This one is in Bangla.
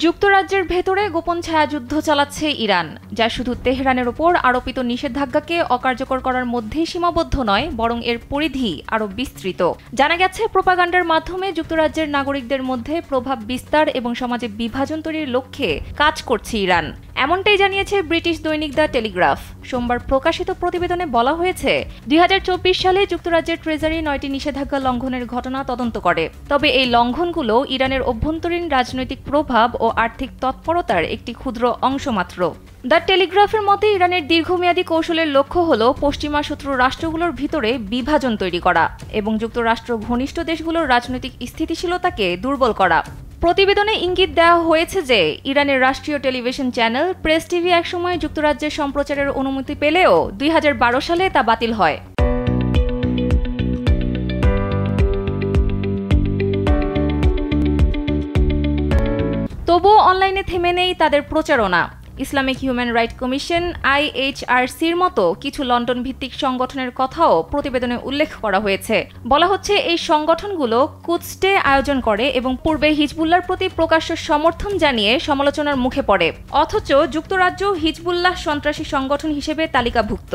যুক্তরাজ্যের ভেতরে গোপন ছায়াযুদ্ধ চালাচ্ছে ইরান, যা শুধু তেহরানের ওপর আরোপিত নিষেধাজ্ঞাকে অকার্যকর করার মধ্যেই সীমাবদ্ধ নয়, বরং এর পরিধি আরও বিস্তৃত। জানা গেছে, প্রোপাগান্ডার মাধ্যমে যুক্তরাজ্যের নাগরিকদের মধ্যে প্রভাব বিস্তার এবং সমাজে বিভাজন তৈরির লক্ষ্যে কাজ করছে ইরান। এমনটাই জানিয়েছে ব্রিটিশ দৈনিক দ্য টেলিগ্রাফ। সোমবার প্রকাশিত প্রতিবেদনে বলা হয়েছে, ২০২৪ সালে যুক্তরাজ্যের ট্রেজারি ৯টি নিষেধাজ্ঞা লঙ্ঘনের ঘটনা তদন্ত করে। তবে এই লঙ্ঘনগুলো ইরানের অভ্যন্তরীণ রাজনৈতিক প্রভাব ও আর্থিক তৎপরতার একটি ক্ষুদ্র অংশ মাত্র। দ্য টেলিগ্রাফের মতে, ইরানের দীর্ঘমেয়াদী কৌশলের লক্ষ্য হল পশ্চিমা শত্রু রাষ্ট্রগুলোর ভিতরে বিভাজন তৈরি করা এবং যুক্তরাষ্ট্র ঘনিষ্ঠ দেশগুলোর রাজনৈতিক স্থিতিশীলতাকে দুর্বল করা। প্রতিবেদনে ইঙ্গিত দেওয়া হয়েছে যে ইরানের রাষ্ট্রীয় টেলিভিশন চ্যানেল প্রেস টিভি একসময় যুক্তরাজ্যের সম্প্রচারের অনুমতি পেলেও ২০১২ সালে তা বাতিল হয়। তবুও অনলাইনে থেমে নেই তাদের প্রচারণা। ইসলামিক হিউম্যান রাইট কমিশন IHRCর মতো কিছু লন্ডন ভিত্তিক সংগঠনের কথাও প্রতিবেদনে উল্লেখ করা হয়েছে। বলা হচ্ছে, এই সংগঠনগুলো কুদস ডে আয়োজন করে এবং পূর্বে হিজবুল্লাহর প্রতি প্রকাশ্য সমর্থন জানিয়ে সমালোচনার মুখে পড়ে, অথচ যুক্তরাজ্য হিজবুল্লাহ সন্ত্রাসী সংগঠন হিসেবে তালিকাভুক্ত।